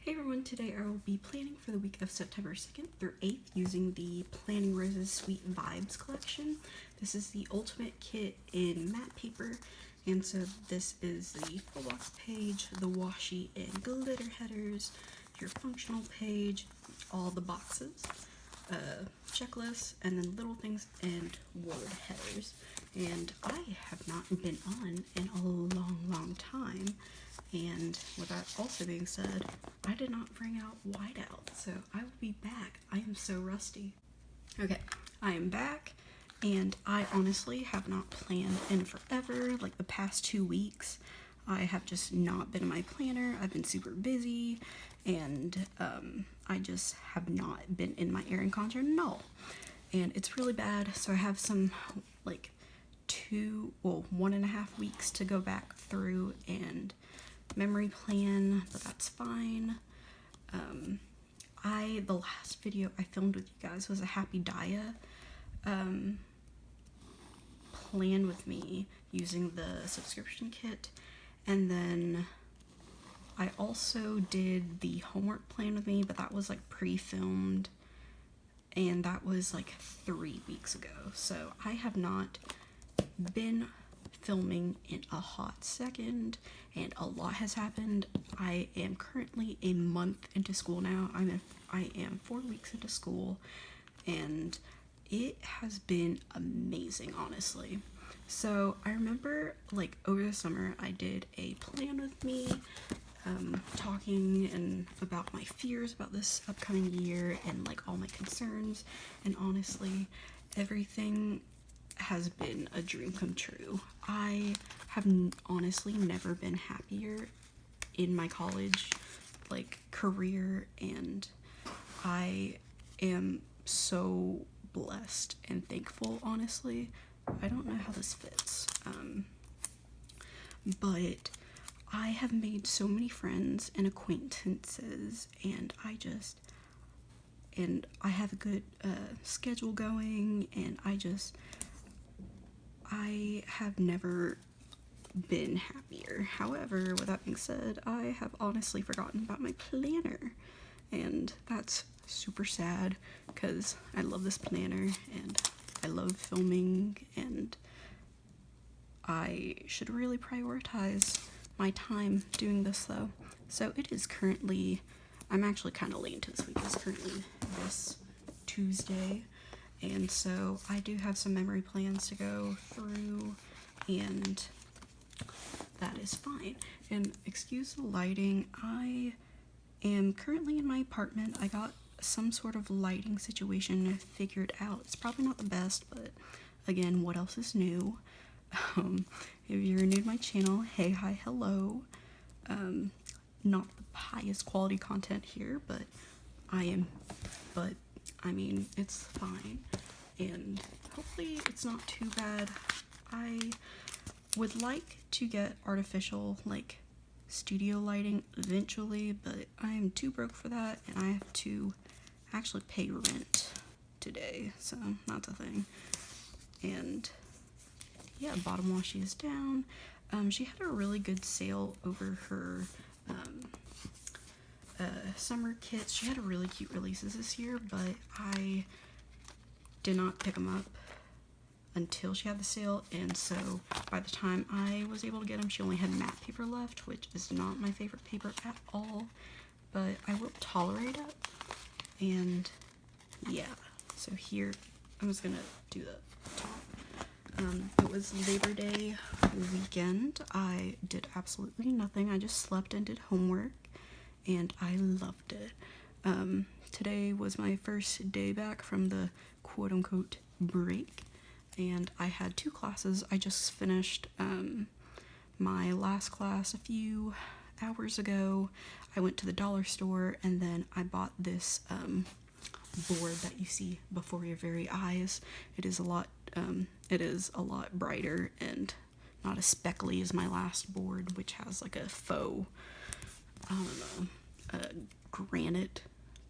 Hey everyone, today I will be planning for the week of September 2nd through 8th using the Planning Roses Sweet Vibes collection. This is the ultimate kit in matte paper, and so this is the full box page, the washi and glitter headers, your functional page, all the boxes, checklists, and then little things and word headers. And I have not been on in a long time. And with that also being said, I did not bring out whiteout, so I will be back. I am so rusty. Okay, I am back, and I honestly have not planned in forever. Like the past 2 weeks, I have just not been in my planner. I've been super busy, and I just have not been in my Erin Condren at all. And it's really bad, so I have some like 1.5 weeks to go back through and memory plan, but that's fine. The last video I filmed with you guys was a Happy Dia plan with me using the subscription kit, and then I also did the homework plan with me, but that was like pre-filmed, and that was like 3 weeks ago, so I have not been filming in a hot second, and a lot has happened. I am currently a month into school now. I am 4 weeks into school, and it has been amazing, honestly. So I remember like over the summer I did a plan with me, talking and about my fears about this upcoming year and like all my concerns, and honestly everything has been a dream come true. I have honestly never been happier in my college like career, and I am so blessed and thankful, honestly. I don't know how this fits, but I have made so many friends and acquaintances, and I have a good schedule going, and I have never been happier. However, with that being said, I have honestly forgotten about my planner, and that's super sad because I love this planner and I love filming, and I should really prioritize my time doing this though. So it is currently, I'm actually kind of late into this week. It's currently this Tuesday, and so I do have some memory plans to go through, and that is fine. And excuse the lighting, I am currently in my apartment. I got some sort of lighting situation figured out. It's probably not the best, but again, what else is new? If you're new to my channel, hey, hi, hello. Not the highest quality content here, but I mean, it's fine, and hopefully it's not too bad. I would like to get artificial like studio lighting eventually, but I am too broke for that, and I have to actually pay rent today, so that's a thing. And yeah, bottom washi is down. She had a really good sale over her summer kits. She had a really cute releases this year, but I did not pick them up until she had the sale, and so by the time I was able to get them, she only had matte paper left, which is not my favorite paper at all, but I will tolerate it. And yeah, so here I'm just gonna do the top. It was Labor Day weekend. I did absolutely nothing. I just slept and did homework, and I loved it. Today was my first day back from the quote-unquote break, and I had 2 classes. I just finished my last class a few hours ago. I went to the dollar store, and then I bought this board that you see before your very eyes. It is a lot brighter and not as speckly as my last board, which has like a faux, I don't know, granite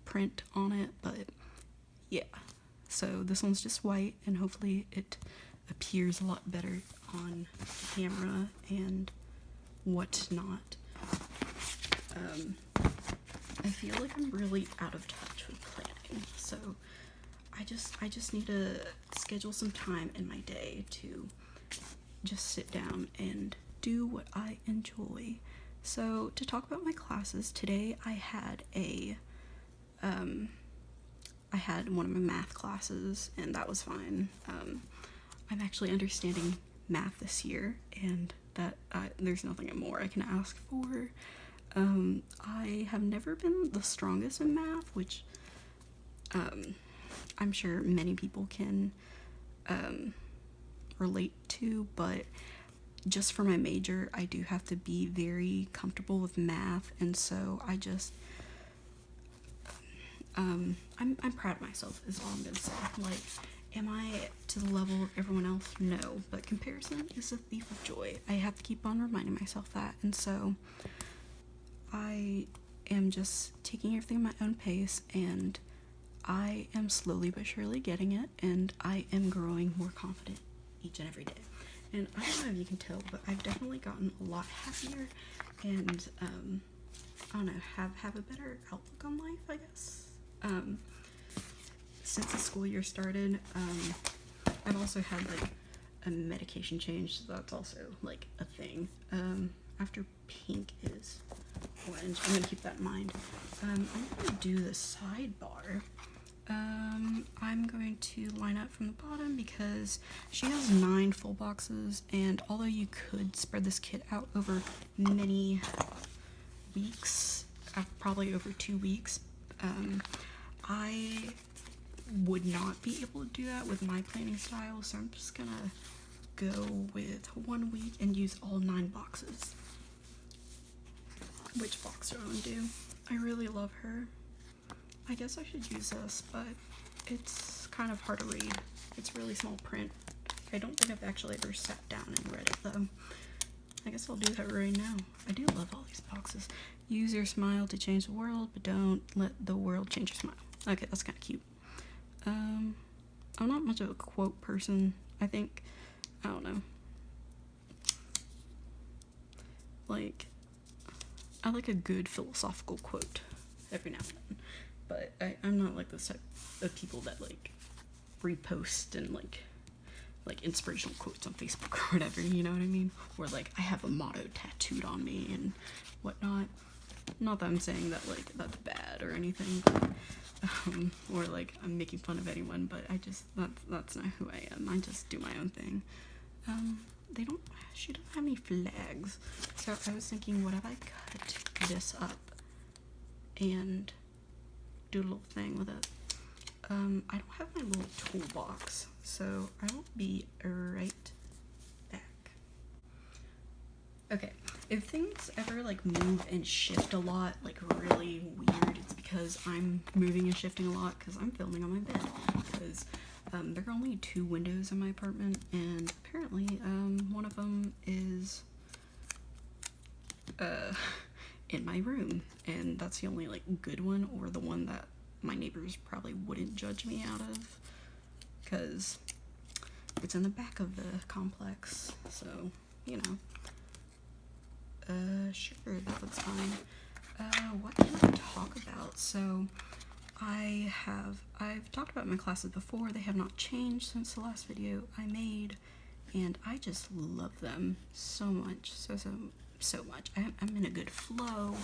print on it, but yeah. So this one's just white, and hopefully it appears a lot better on camera and whatnot. I feel like I'm really out of touch with planning. So I just need to schedule some time in my day to just sit down and do what I enjoy. So to talk about my classes, today I had one of my math classes, and that was fine. I'm actually understanding math this year, and that there's nothing more I can ask for. I have never been the strongest in math, which I'm sure many people can relate to, but just for my major, I do have to be very comfortable with math, and so I'm proud of myself is all I'm gonna say. Like, am I to the level of everyone else? No, but comparison is a thief of joy. I have to keep on reminding myself that, and so I am just taking everything at my own pace, and I am slowly but surely getting it, and I am growing more confident each and every day. And I don't know if you can tell, but I've definitely gotten a lot happier, and I don't know, have a better outlook on life, I guess. Since the school year started, I've also had like a medication change, so that's also like a thing. After pink is orange, I'm gonna keep that in mind. I'm gonna do the sidebar. I'm going to line up from the bottom because she has 9 full boxes, and although you could spread this kit out over many weeks, probably over 2 weeks, I would not be able to do that with my planning style, so I'm just gonna go with 1 week and use all 9 boxes. Which box do I want to do? I really love her. I guess I should use this, but it's kind of hard to read. It's really small print. I don't think I've actually ever sat down and read it, though. I guess I'll do that right now. I do love all these boxes. Use your smile to change the world, but don't let the world change your smile. Okay, that's kind of cute. I'm not much of a quote person, I think. I don't know. Like, I like a good philosophical quote every now and then. But I'm not like this type of people that like repost and like inspirational quotes on Facebook or whatever, you know what I mean? Or like I have a motto tattooed on me and whatnot. Not that I'm saying that like that's bad or anything, but, or like I'm making fun of anyone, but that's not who I am. I just do my own thing. She doesn't have any flags, so I was thinking, what if I cut this up and do a little thing with it? I don't have my little toolbox, so I'll be right back. Okay, if things ever like move and shift a lot, like really weird, it's because I'm moving and shifting a lot because I'm filming on my bed. Because there are only 2 windows in my apartment, and apparently one of them is in my room, and that's the only like good one, or the one that my neighbors probably wouldn't judge me out of, because it's in the back of the complex, so you know. Sure, that looks fine. What can I talk about? So I've talked about my classes before. They have not changed since the last video I made, and I just love them so much, so much. I'm in a good flow.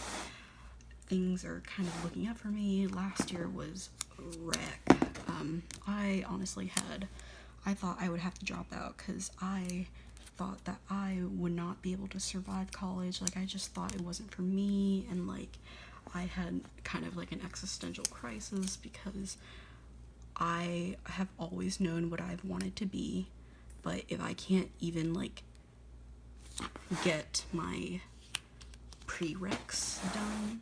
Things are kind of looking up for me. Last year was a wreck. I honestly I thought I would have to drop out because I thought that I would not be able to survive college. Like, I just thought it wasn't for me, and like I had kind of like an existential crisis because I have always known what I've wanted to be, but if I can't even like get my prereqs done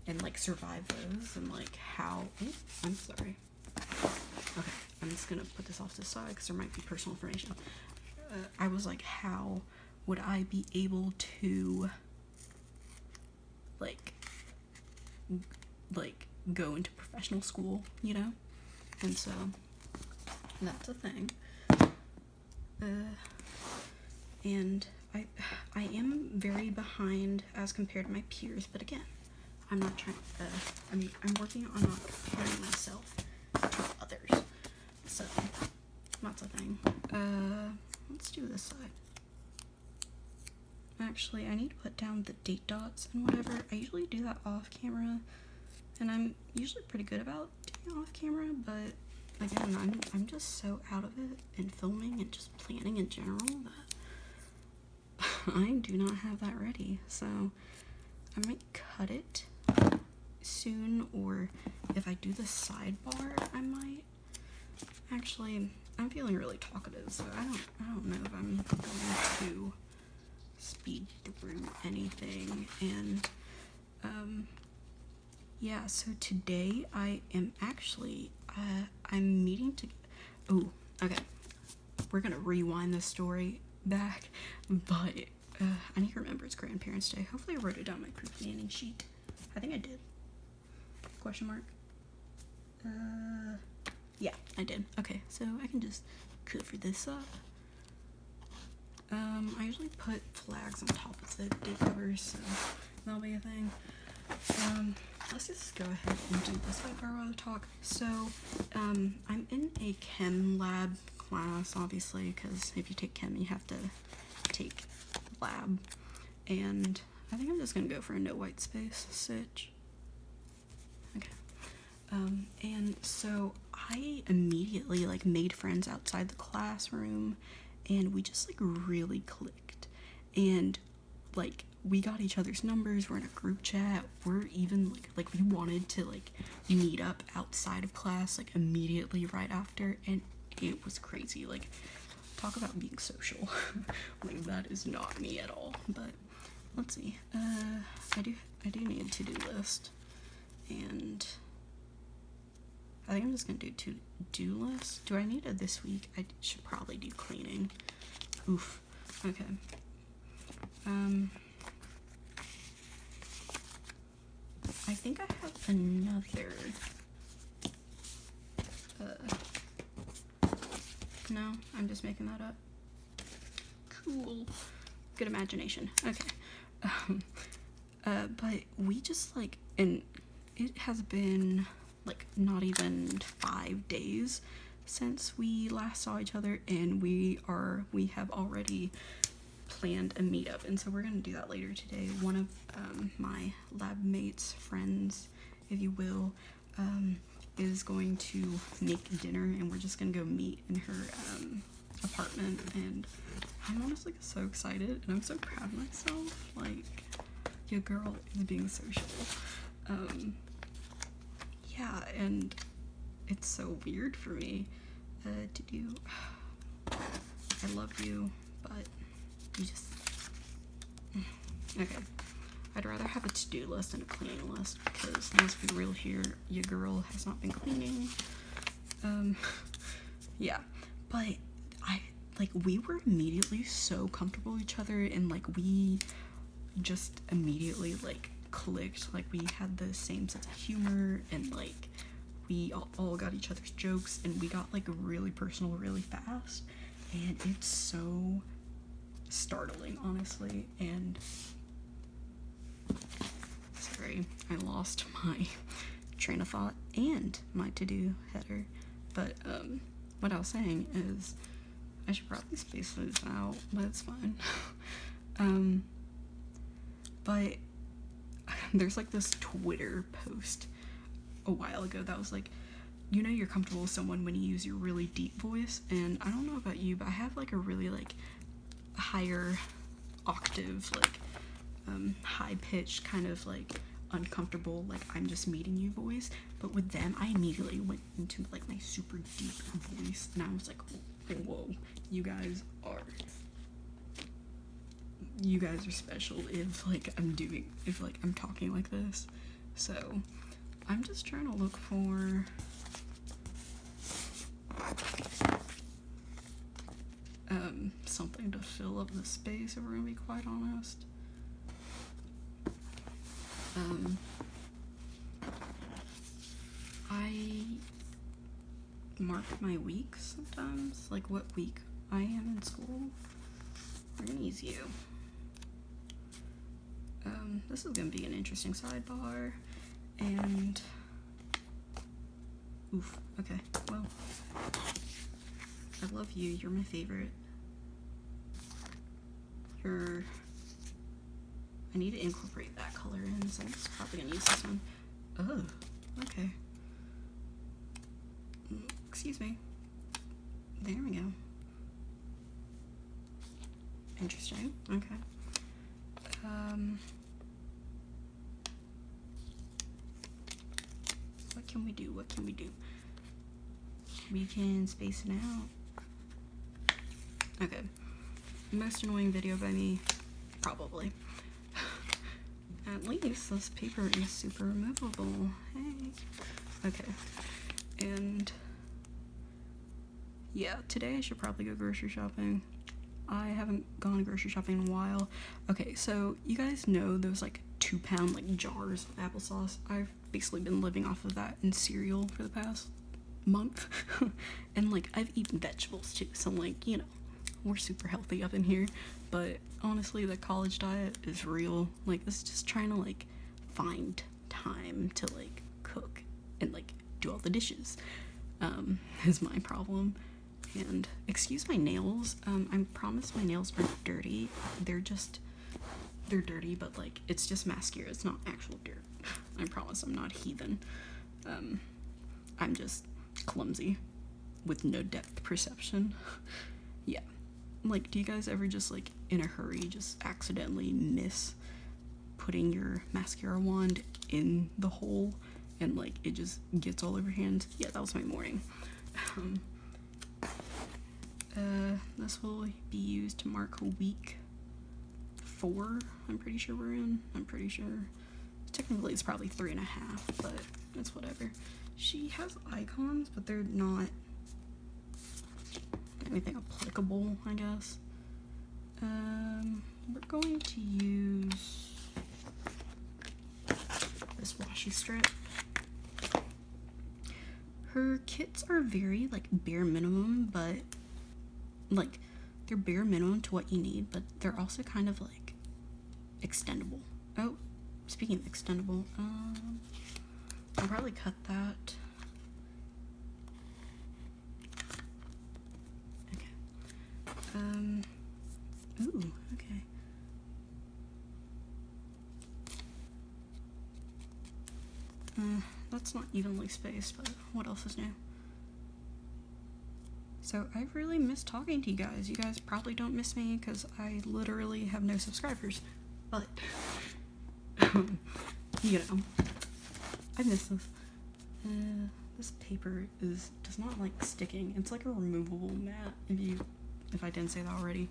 and like survive those, and like how I'm sorry. Okay, I'm just gonna put this off to the side because there might be personal information. I was like, how would I be able to like go into professional school, you know? And so that's a thing. And I am very behind as compared to my peers, but again, I'm not trying, I'm working on not comparing myself to others, so that's a thing. Let's do this side. Actually, I need to put down the date dots and whatever. I usually do that off camera, and I'm usually pretty good about doing it off camera, but again, I'm just so out of it in filming and just planning in general that I do not have that ready. So I might cut it soon, or if I do the sidebar, I might. Actually, I'm feeling really talkative, so I don't know if I'm going to speed through anything. And yeah, so today I am actually I'm meeting to okay, we're gonna rewind this story back, but I need to remember it's Grandparents' Day. Hopefully I wrote it down on my pre-planning sheet. I think I did. Question mark. Yeah, I did. Okay, so I can just cover this up. I usually put flags on top of the day covers, so that'll be a thing. Let's just go ahead and do this sidebar while I talk. So, I'm in a chem lab class, obviously, because if you take chem, you have to take lab. And I think I'm just gonna go for a no white space stitch. Okay. And so I immediately like made friends outside the classroom, and we just like really clicked, and like we got each other's numbers. We're in a group chat. We're even like we wanted to like meet up outside of class like immediately right after, and it was crazy. Like, talk about being social. Like, that is not me at all. But let's see. I do need a to-do list, and I think I'm just gonna do to-do list. Do I need a this week? I should probably do cleaning. Oof. Okay. I think I have another. No, I'm just making that up. Cool. Good imagination. Okay. But we just like, and it has been like not even 5 days since we last saw each other, and we have already planned a meetup, and so we're gonna do that later today. One of my lab mates, friends, if you will, is going to make dinner, and we're just gonna go meet in her apartment, and I'm honestly so excited, and I'm so proud of myself. Like, your girl is being social. Yeah, and it's so weird for me to do. I love you, but you just okay. I'd rather have a to-do list than a cleaning list, because let's be real here, your girl has not been cleaning. Yeah, but we were immediately so comfortable with each other, and like we just immediately like clicked. Like, we had the same sense of humor, and like we all got each other's jokes, and we got like really personal really fast, and it's so startling, honestly. And sorry, I lost my train of thought and my to-do header, but what I was saying is I should probably space this out, but it's fine. But there's like this Twitter post a while ago that was like, you know you're comfortable with someone when you use your really deep voice. And I don't know about you, but I have like a really like higher octave, like high pitched, kind of like uncomfortable, like I'm just meeting you voice. But with them, I immediately went into like my super deep voice, and I was like, whoa, you guys are special if I'm talking like this. So I'm just trying to look for something to fill up the space, if we're gonna be quite honest. I mark my weeks sometimes, like what week I am in school. We're gonna use you. This is gonna be an interesting sidebar, and oof, okay, well, I love you, you're my favorite. I need to incorporate that color in, so I'm just probably gonna use this one. Oh, okay. Excuse me. There we go. Interesting, okay. What can we do? What can we do? We can space it out. Okay. Most annoying video by me, probably. At least this paper is super removable. Hey. Okay. And yeah, today I should probably go grocery shopping. I haven't gone grocery shopping in a while. Okay, so you guys know those like 2-pound like jars of applesauce? I've basically been living off of that in cereal for the past month. And like I've eaten vegetables too, so like, you know, we're super healthy up in here. But honestly, the college diet is real. Like, it's just trying to like find time to like cook and like do all the dishes is my problem. And excuse my nails, I promise my nails aren't dirty. They're dirty, but like it's just mascara, it's not actual dirt. I promise I'm not heathen. I'm just clumsy with no depth perception. Yeah. Like, do you guys ever just like in a hurry just accidentally miss putting your mascara wand in the hole and like it just gets all over your hands? Yeah, that was my morning. This will be used to mark week 4, I'm pretty sure we're in. I'm pretty sure. Technically it's probably 3.5, but it's whatever. She has icons, but they're not anything applicable, I guess. We're going to use this washi strip. Her kits are very like bare minimum, but like they're bare minimum to what you need, but they're also kind of like extendable. Oh, speaking of extendable, I'll probably cut that. Okay. Ooh, okay. That's not evenly spaced, but what else is new? So I really miss talking to you guys. You guys probably don't miss me because I literally have no subscribers, but you know, I miss this. This paper does not like sticking. It's like a removable mat. If I didn't say that already.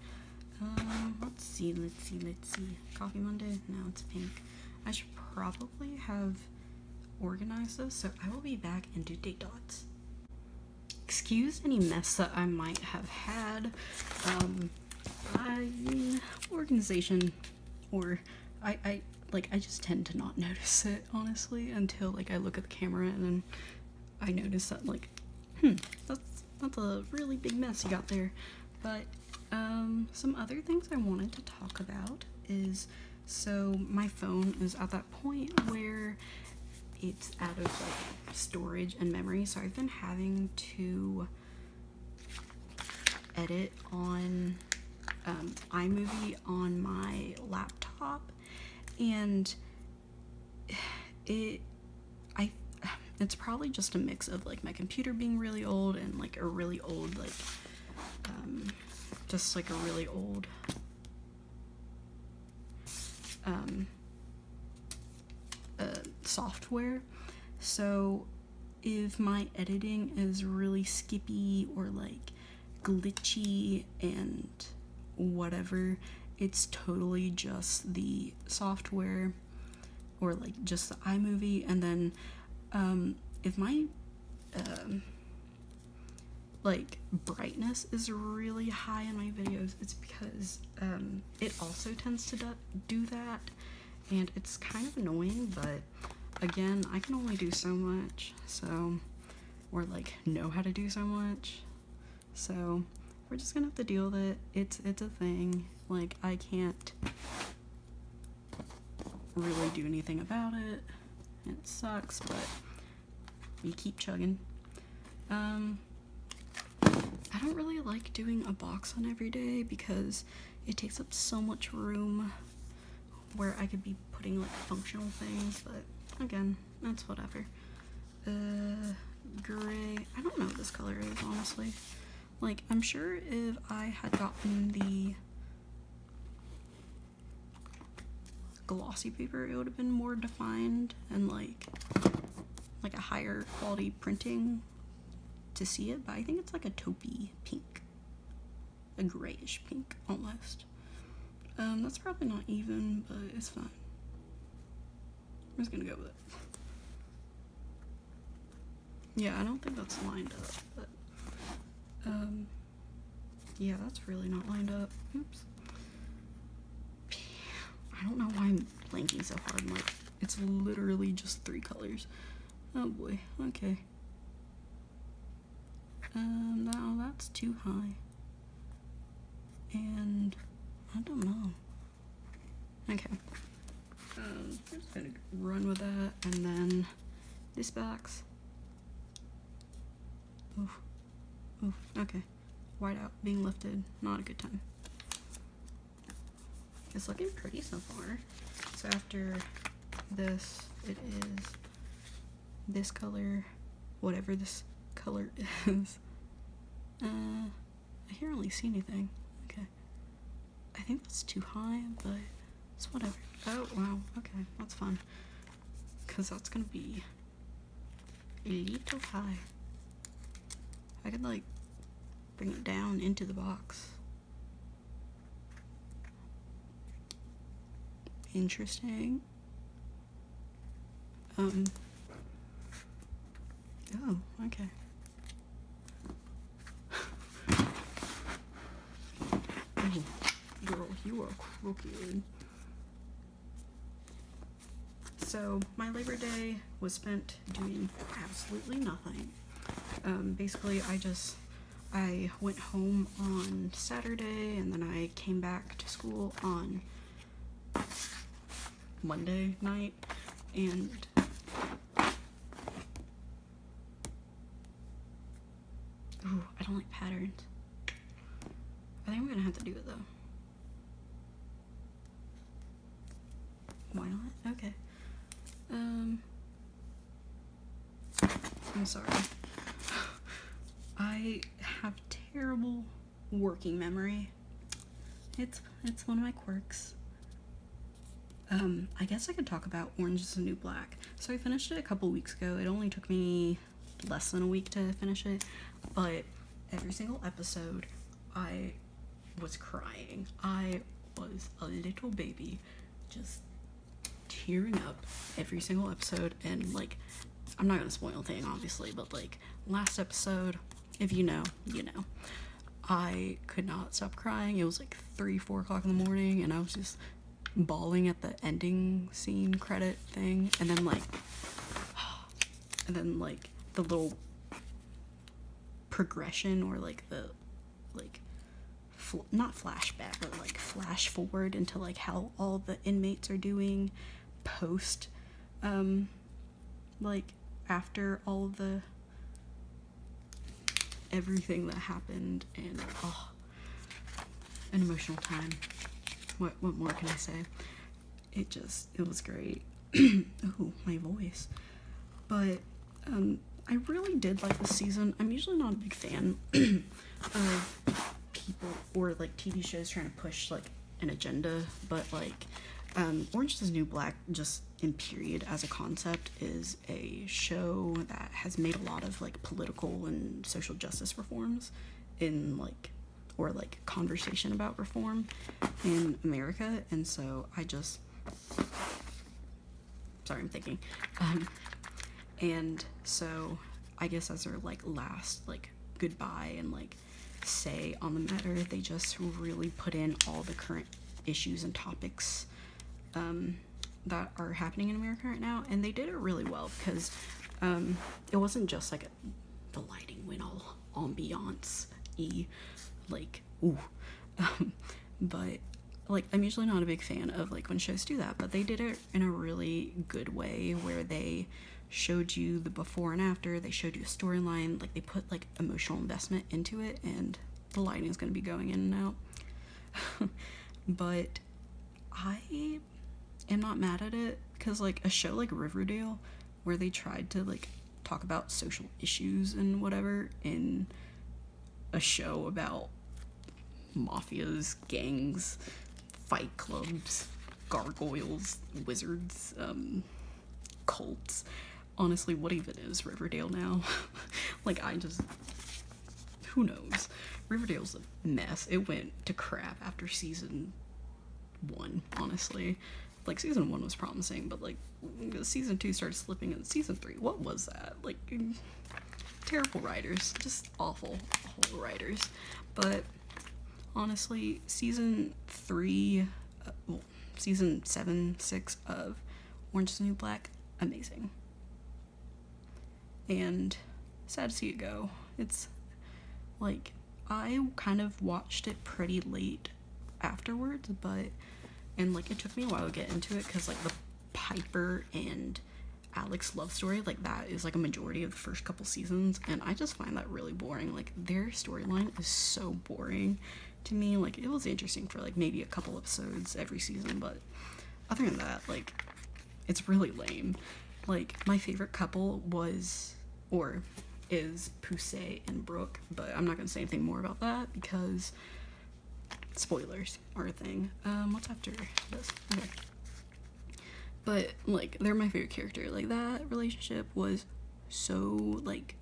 Let's see. Coffee Monday? No, it's pink. I should probably have organized this, so I will be back and do date dots. Excuse any mess that I might have had. Organization, or I just tend to not notice it, honestly, until like I look at the camera and then I notice that like, that's a really big mess you got there. But some other things I wanted to talk about is, so my phone is at that point where it's out of like storage and memory, so I've been having to edit on iMovie on my laptop, and it's probably just a mix of like my computer being really old and like a really old like just like a really old software. So if my editing is really skippy or like glitchy and whatever, it's totally just the software or like just the iMovie. And then if my like brightness is really high in my videos, it's because it also tends to do that, and it's kind of annoying, but again, I can only do so much, so, or like know how to do so much, so we're just gonna have to deal with it. It's a thing. Like, I can't really do anything about it. It sucks, but we keep chugging. I don't really like doing a box on every day because it takes up so much room where I could be putting like functional things, but again, that's whatever. Gray, I don't know what this color is, honestly. Like, I'm sure if I had gotten the glossy paper, it would have been more defined and like a higher quality printing to see it, but I think it's like a taupey pink, a grayish pink almost. That's probably not even, but it's fine. I'm just gonna go with it. Yeah, I don't think that's lined up, but yeah, that's really not lined up. Oops. I don't know why I'm blanking so hard. Like, it's literally just 3 colors. Oh boy, okay. Now that's too high. And I don't know. Okay. I'm just gonna run with that, and then this box. Oof. Oof, okay. Whiteout being lifted, not a good time. It's looking pretty so far. So after this, it is this color, whatever this color is. I can't really see anything. Okay. I think that's too high, but it's whatever. Oh, wow. Okay, that's fun. Because that's gonna be a little high. I could, like, bring it down into the box. Interesting. Oh, okay. Oh, girl, you are crooked. So, my Labor Day was spent doing absolutely nothing. Basically, I went home on Saturday, and then I came back to school on Monday night, and ooh, I don't like patterns. I think I'm gonna have to do it though. Why not? Okay. I'm sorry. I have terrible working memory. It's one of my quirks. I guess I could talk about Orange is the New Black. So I finished it a couple weeks ago. It only took me less than a week to finish it, but every single episode I was crying. I was a little baby, just tearing up every single episode. And like, I'm not gonna spoil anything obviously, but like last episode, if you know, you know, I could not stop crying. It was like 3-4 o'clock in the morning, and I was just bawling at the ending scene credit thing, and then like the little progression, or like the like not flashback, but like flash forward into like how all the inmates are doing post like after all of the everything that happened. And an emotional time. What more can I say? It was great. Oh, my voice. But I really did like this season. I'm usually not a big fan of people or like TV shows trying to push like an agenda, but like Orange is the New Black, just in period as a concept, is a show that has made a lot of like political and social justice reforms in like, or like conversation about reform in America. And so sorry, I'm thinking. And so I guess as their like last like goodbye and like say on the matter, they just really put in all the current issues and topics that are happening in America right now. And they did it really well, because it wasn't just like the lighting went all ambiance-y, like ooh, but like, I'm usually not a big fan of, like, when shows do that, but they did it in a really good way where they showed you the before and after, they showed you a storyline, like, they put, like, emotional investment into it, and the lighting is going to be going in and out. But I am not mad at it, because, like, a show like Riverdale, where they tried to, like, talk about social issues and whatever in a show about mafias, gangs, fight clubs, gargoyles, wizards, cults. Honestly, what even is Riverdale now? Like, who knows? Riverdale's a mess. It went to crap after season 1, honestly. Like, season 1 was promising, but, like, season 2 started slipping, and season 3, what was that? Like, terrible writers. Just awful writers. But honestly, season 7, 6 of Orange is the New Black, amazing. And sad to see it go. It's, like, I kind of watched it pretty late afterwards, and, like, it took me a while to get into it, because, like, the Piper and Alex love story, like, that is, like, a majority of the first couple seasons, and I just find that really boring. Like, their storyline is so boring to me. Like, it was interesting for, like, maybe a couple episodes every season, but other than that, like, it's really lame. Like, my favorite couple is Poussey and Brooke, but I'm not gonna say anything more about that because spoilers are a thing. What's after this? Okay. But, like, they're my favorite character. Like, that relationship was so, like,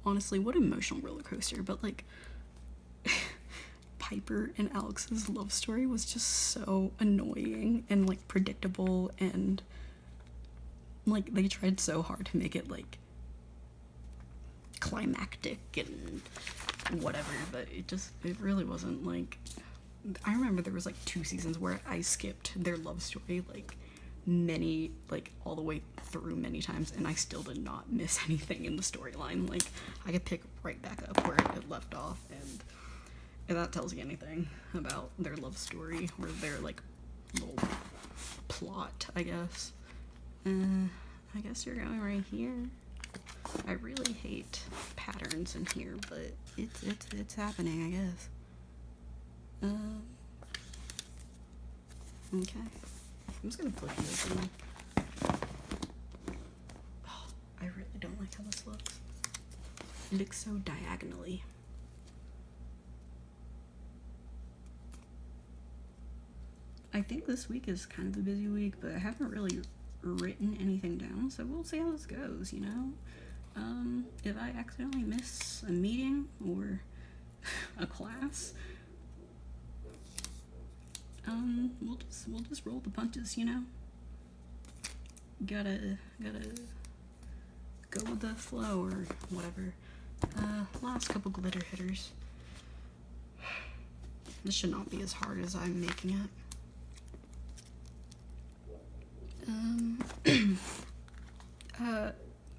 honestly, what an emotional roller coaster. But, like, Piper and Alex's love story was just so annoying and, like, predictable, and, like, they tried so hard to make it, like, climactic and whatever, but it really wasn't. Like, I remember there was, like, 2 seasons where I skipped their love story, like, all the way through many times, and I still did not miss anything in the storyline. Like, I could pick right back up where it left off, and if that tells you anything about their love story, or their, like, little plot, I guess. I guess you're going right here. I really hate patterns in here, but it's happening, I guess. Okay. I'm just gonna flip you open. Oh, I really don't like how this looks. It looks so diagonally. I think this week is kind of a busy week, but I haven't really written anything down, so we'll see how this goes, you know? If I accidentally miss a meeting or a class, we'll just roll the punches, you know? Gotta go with the flow or whatever. Last couple glitter hitters. This should not be as hard as I'm making it.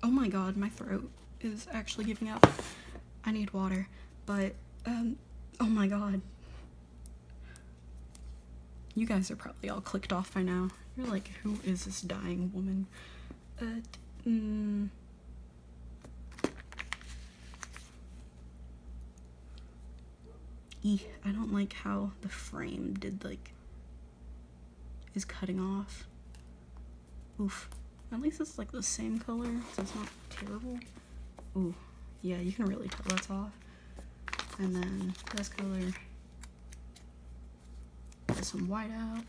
Oh my god, my throat is actually giving up. I need water, but, oh my god. You guys are probably all clicked off by now. You're like, who is this dying woman? I don't like how the frame is cutting off. Oof. At least it's, like, the same color, so it's not terrible. Ooh, yeah, you can really tell that's off. And then this color, get some white out.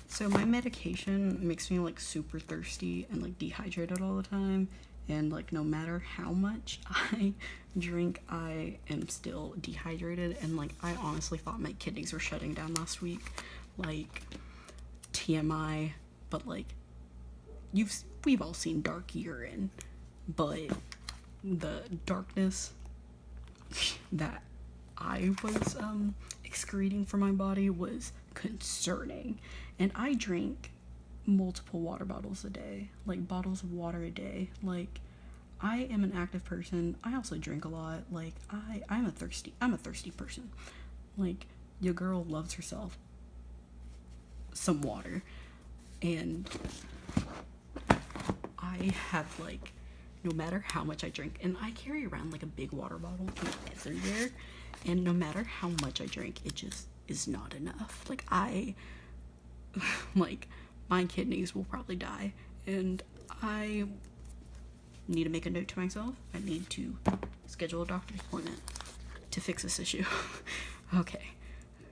So my medication makes me, like, super thirsty and, like, dehydrated all the time. And, like, no matter how much I drink, I am still dehydrated. And, like, I honestly thought my kidneys were shutting down last week. Like, TMI, but, like, we've all seen dark urine, but the darkness that I was excreting from my body was concerning. And I drink multiple water bottles a day, like, bottles of water a day. Like, I am an active person. I also drink a lot. Like, I'm a thirsty person. Like, your girl loves herself some water. And I have, like, no matter how much I drink, and I carry around like a big water bottle everywhere, and no matter how much I drink, it just is not enough. Like, like, my kidneys will probably die, and I need to make a note to myself. I need to schedule a doctor's appointment to fix this issue. Okay.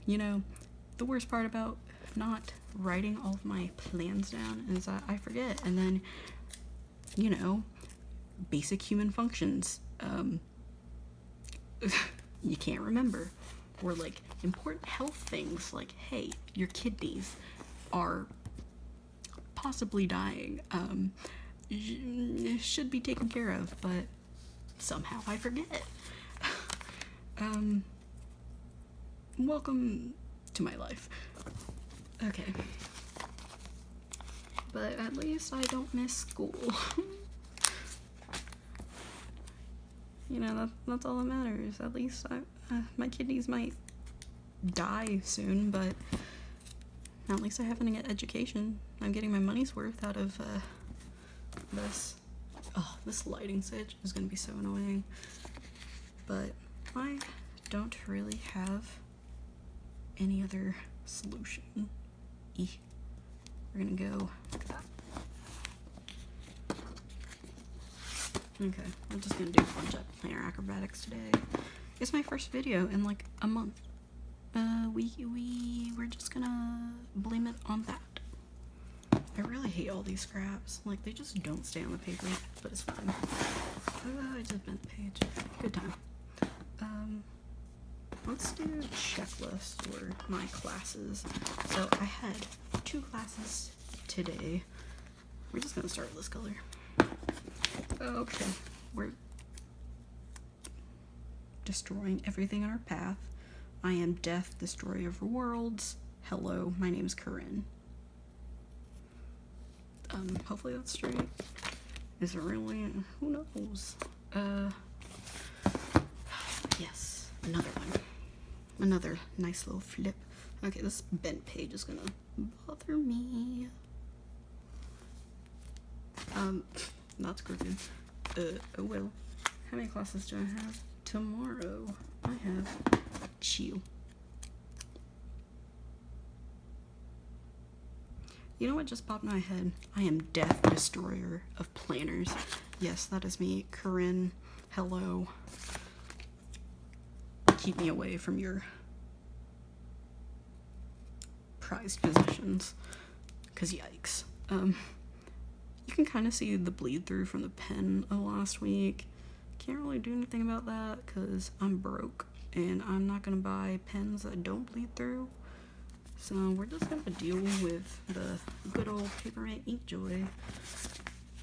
You know, the worst part about not writing all of my plans down is that I forget, and then, you know, basic human functions, you can't remember. Or, like, important health things, like, hey, your kidneys are possibly dying, should be taken care of, but somehow I forget. Welcome to my life. Okay. But at least I don't miss school. You know, that's all that matters. At least my kidneys might die soon, but at least I have an education. I'm getting my money's worth out of this. Oh, this lighting switch is gonna be so annoying. But I don't really have any other solution. We're gonna go like that. Okay, I'm just gonna do a bunch of planner acrobatics today. It's my first video in like a month. We're just gonna blame it on that. I really hate all these scraps. Like, they just don't stay on the paper, but it's fine. I just bent the page. Good time. Let's do a checklist for my classes. So I had 2 classes today. We're just gonna start with this color. Okay, we're destroying everything in our path. I am death, destroyer of worlds. Hello, my name is Corinne. Hopefully that's straight. Is it really? Who knows? Yes, another one. Another nice little flip. Okay, this bent page is gonna bother me. That's crooked. Oh well. How many classes do I have tomorrow? I have 2. You know what just popped in my head? I am death destroyer of planners. Yes, that is me, Corinne. Hello. Keep me away from your prized possessions. 'Cause yikes. You can kind of see the bleed through from the pen of last week. Can't really do anything about that because I'm broke and I'm not gonna buy pens that don't bleed through. So we're just gonna deal with the good old Papermate ink joy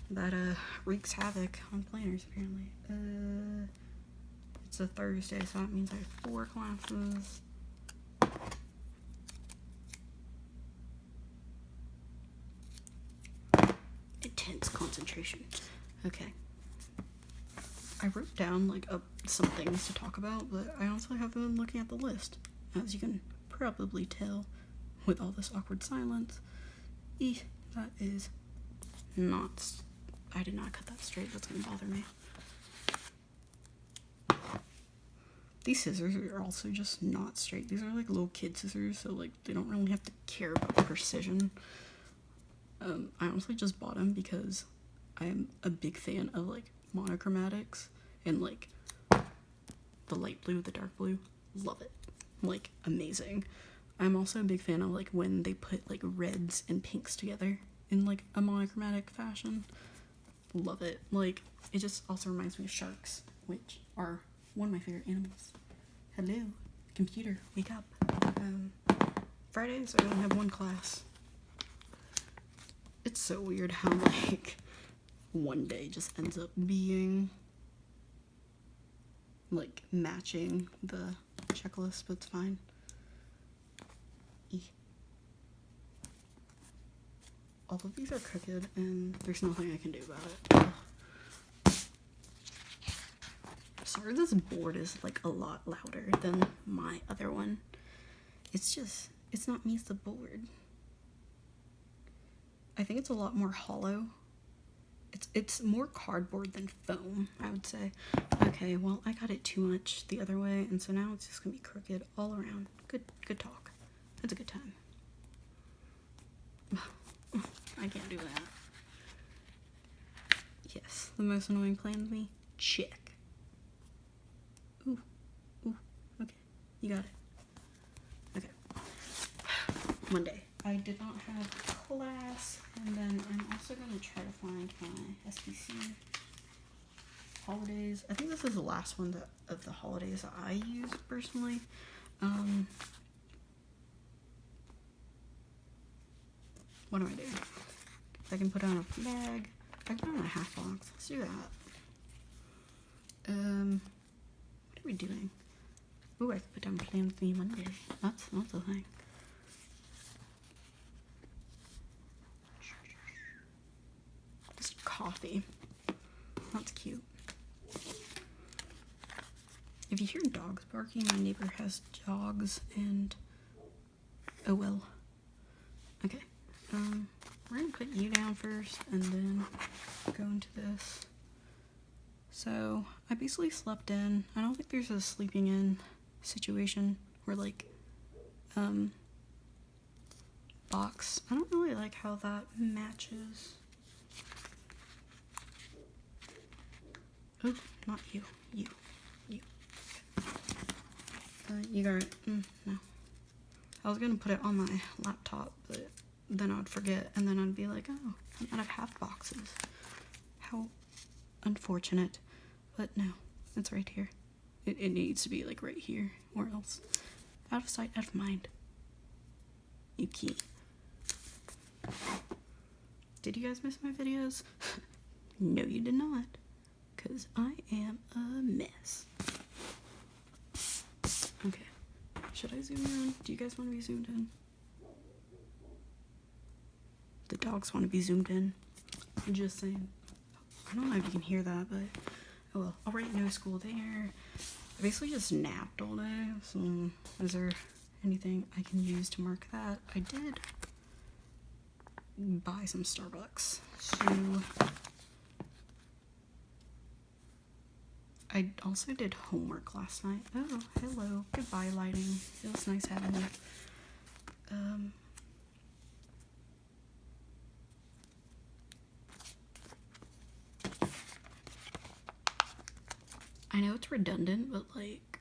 that wreaks havoc on planners apparently. It's a Thursday, so that means I have 4 classes. Intense concentration. Okay. I wrote down like some things to talk about, but I also have been looking at the list, as you can probably tell with all this awkward silence. That is not. I did not cut that straight. That's gonna bother me. These scissors are also just not straight. These are like little kid scissors, so like they don't really have to care about precision. I honestly just bought them because I am a big fan of like monochromatics and like the light blue, the dark blue. Love it. Like, amazing. I'm also a big fan of like when they put like reds and pinks together in like a monochromatic fashion. Love it. Like, it just also reminds me of sharks, which are one of my favorite animals. Hello, computer, wake up. Fridays I only have 1 class. It's so weird how like one day just ends up being like matching the checklist, but it's fine. All of these are crooked and there's nothing I can do about it. Sorry, this board is like a lot louder than my other one. It's not me, it's the board. I think it's a lot more hollow. It's more cardboard than foam, I would say. Okay, well, I got it too much the other way, and so now it's just gonna be crooked all around. Good talk. That's a good time. I can't do that. Yes, the most annoying plan with me. Check. Ooh, okay, you got it. Okay. Monday. I did not have class, and then I'm also going to try to find my SPC holidays. I think this is the last one of the holidays that I use personally. What am I doing? I can put on a flag. I can put on a half box. Let's do that. What are we doing? Ooh, I could put down Plan with Me Monday. That's not the thing. Just coffee. That's cute. If you hear dogs barking, my neighbor has dogs, and oh well. Okay. We're gonna put you down first, and then go into this. So I basically slept in. I don't think there's a sleeping in situation where like box. I don't really like how that matches. Oh, not you. You. You got it. No. I was gonna put it on my laptop, but then I'd forget, and then I'd be like, oh, I'm out of half boxes. How unfortunate. But no, it's right here. It needs to be like right here, or else out of sight, out of mind. You key. Did you guys miss my videos? No, you did not, because I am a mess. Okay, should I zoom in? Do you guys want to be zoomed in? The dogs want to be zoomed in. I'm just saying. I don't know if you can hear that, but oh well. Alright, no school there. I basically just napped all day, so is there anything I can use to mark that? I did buy some Starbucks, so I also did homework last night. Oh, hello. Goodbye, lighting. It was nice having you. I know it's redundant, but like,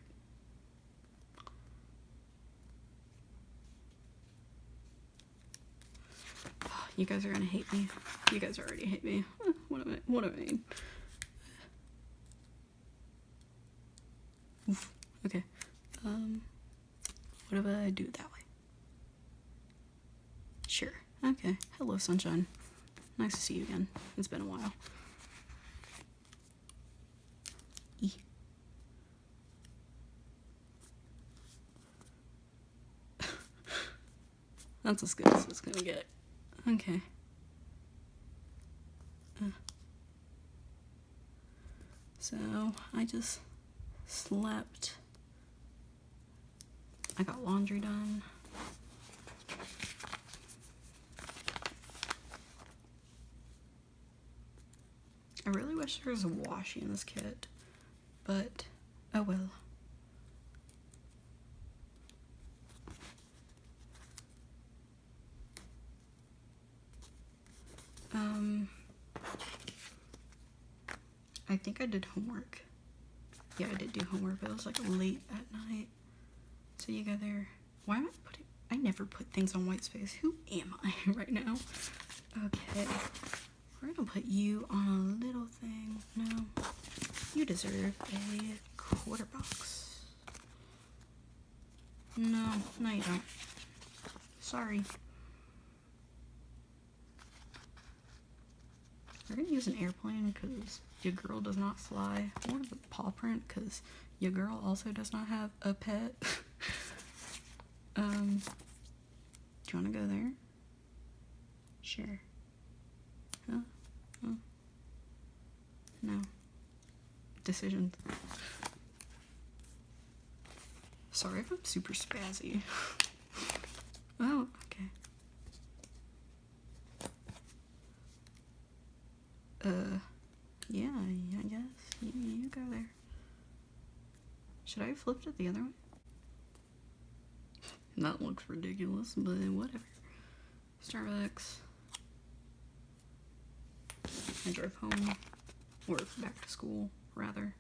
you guys are gonna hate me. You guys already hate me. What am I mean? Oof. Okay. What if I do it that way? Sure. Okay. Hello, sunshine. Nice to see you again. It's been a while. That's as good as it's gonna get. Okay. So, I just slept. I got laundry done. I really wish there was a washi in this kit, but oh well. I think I did homework. Yeah, I did do homework, but it was like late at night. So you go there. Why am I putting... I never put things on white space. Who am I right now? Okay. We're gonna put you on a little thing. No. You deserve a quarter box. No, you don't. Sorry. We're gonna use an airplane because your girl does not fly. Or the paw print because your girl also does not have a pet. Do you want to go there? Sure. Huh? No. Decisions. Sorry if I'm super spazzy. Oh, okay. Yeah, I guess. You go there. Should I have flipped it the other way? That looks ridiculous, but whatever. Starbucks. I drove home. Or back to school, rather.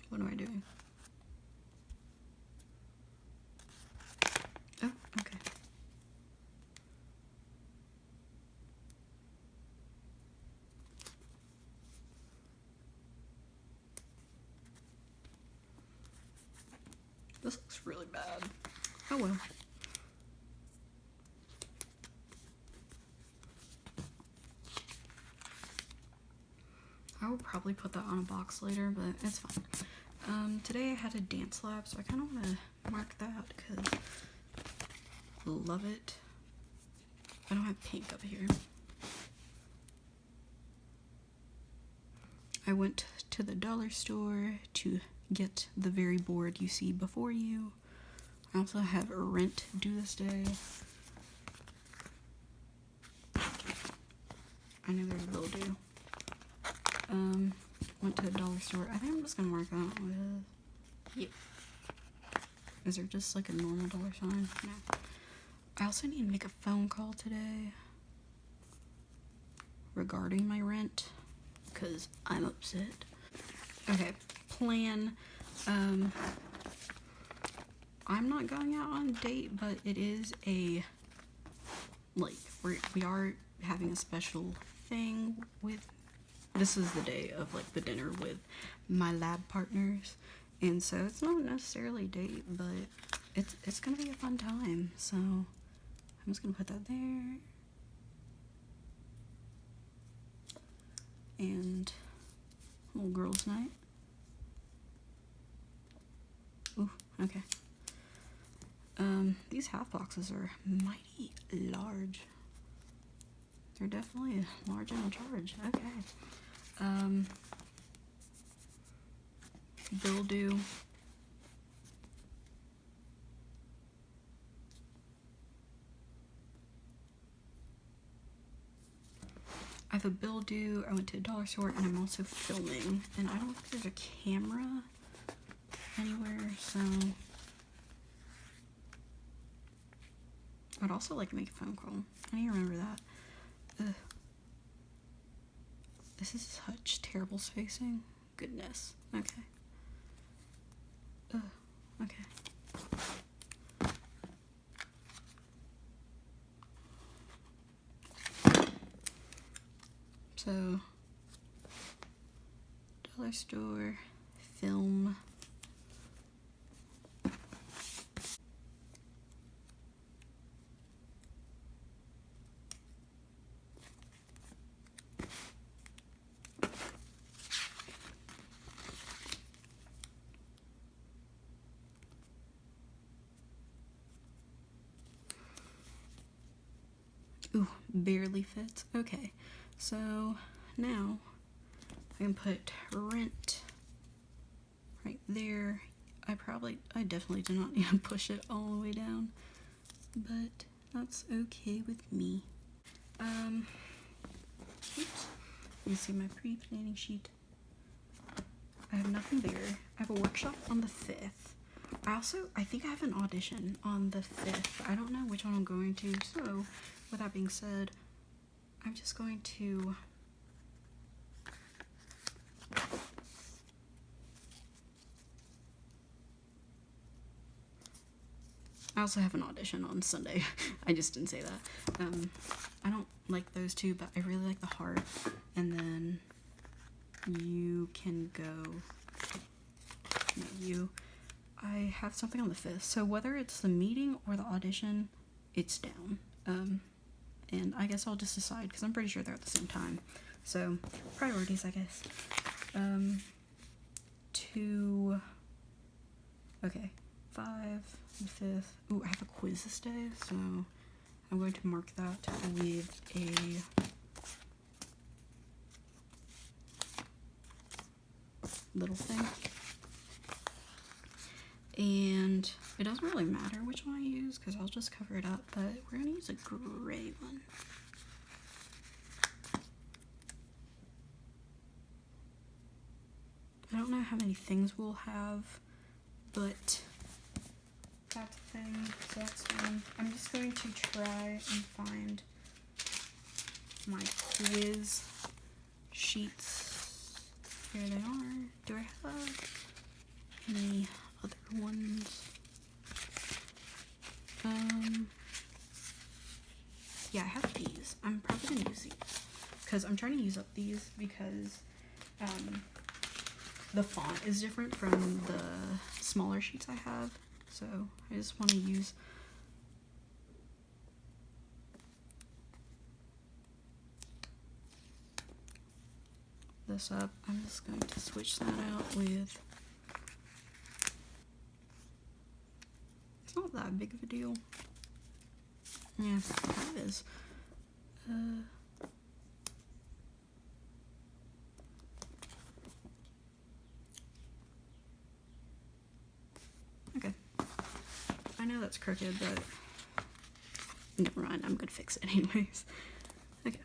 What am I doing? Oh, okay. This looks really bad. Oh well. I will probably put that on a box later, but it's fine. Today I had a dance lab, so I kind of want to mark that because love it. I don't have pink up here. I went to the dollar store to get the very board you see before you. I also have rent due this day. I know there's a bill due. Went to the dollar store. I think I'm just gonna mark that with, yep. Is there just like a normal dollar sign? No. I also need to make a phone call today regarding my rent, because I'm upset. Okay, plan. I'm not going out on a date, but it is a, like, we are having a special thing with, this is the day of, like, the dinner with my lab partners, and so it's not necessarily a date, but it's gonna be a fun time, so I'm just gonna put that there. And little girls' night. Ooh, okay. These half boxes are mighty large. They're definitely large and in charge. Okay. Bill due. I have a bill due. I went to a dollar store, and I'm also filming. And I don't think there's a camera anywhere, so I'd also like to make a phone call. I need to remember that. Ugh. This is such terrible spacing. Goodness. Okay. Ugh. Okay. So, dollar store, film. Ooh, barely fits. Okay, so now I can put rent right there. I definitely do not need to push it all the way down, but that's okay with me. Oops. You see my pre-planning sheet. I have nothing there. I have a workshop on the 5th. I think I have an audition on the 5th. I don't know which one I'm going to, so with that being said, I'm just going to I also have an audition on Sunday. I just didn't say that. I don't like those two, but I really like the heart. And then you can go, I have something on the 5th. So whether it's the meeting or the audition, it's down. And I guess I'll just decide, because I'm pretty sure they're at the same time. So, priorities, I guess. To Okay, 5, the 5th. Ooh, I have a quiz this day, so I'm going to mark that with a little thing. And it doesn't really matter which one I use because I'll just cover it up, but we're going to use a gray one. I don't know how many things we'll have, but that's the thing, so that's fine. I'm just going to try and find my quiz sheets. Here they are. Do I have any other ones? Yeah, I have these. I'm probably gonna use these because I'm trying to use up these because the font is different from the smaller sheets I have, so I just want to use this up. I'm just going to switch that out with, it's not that big of a deal. Yeah, it kind of is. Okay. I know that's crooked, but never mind, I'm gonna fix it anyways. Okay.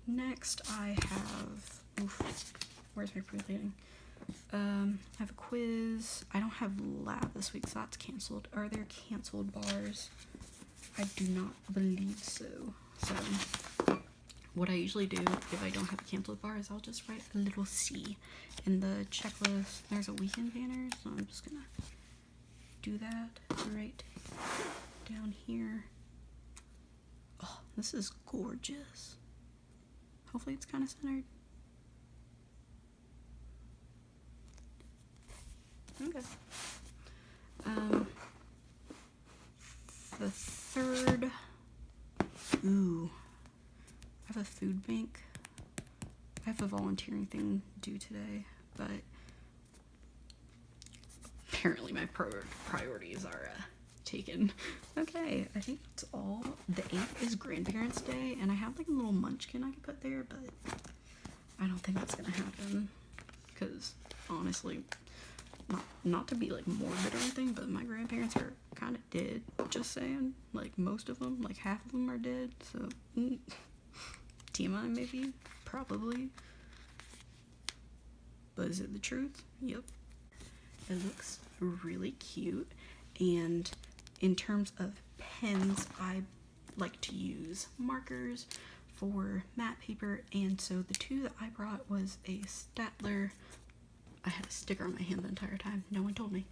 Next I have, where's my pre-leading? I have a quiz. I don't have lab this week, so that's canceled. Are there canceled bars? I do not believe so. So what I usually do if I don't have a canceled bar is I'll just write a little C in the checklist. There's a weekend banner, so I'm just gonna do that right down here. Oh, this is gorgeous. Hopefully it's kind of centered. Okay. The third, I have a food bank. I have a volunteering thing due today, but apparently my priorities are taken. Okay, I think that's all. The 8th is Grandparents' Day, and I have like a little munchkin I could put there, but I don't think that's gonna happen, because honestly, not to be like morbid or anything, but my grandparents are kind of dead, just saying. Like most of them, like half of them are dead, so TMI maybe, probably, but is it the truth? Yep. It looks really cute, and in terms of pens, I like to use markers for matte paper, and so the two that I brought was a Statler. I had a sticker on my hand the entire time, no one told me.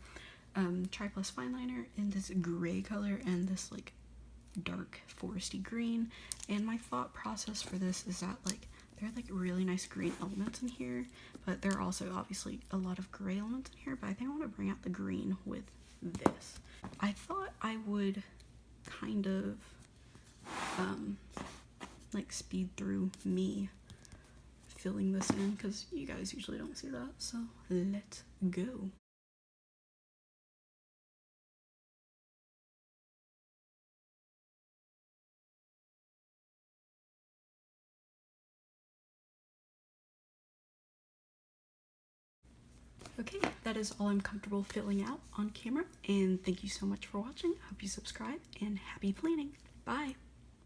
Tri-Plus fine liner in this gray color and this like dark foresty green, and my thought process for this is that like there are like really nice green elements in here, but there are also obviously a lot of gray elements in here, but I think I want to bring out the green with this. I thought I would kind of like speed through me filling this in because you guys usually don't see that, so let's go. Okay, that is all I'm comfortable filling out on camera, and thank you so much for watching. I hope you subscribe, and happy planning. Bye!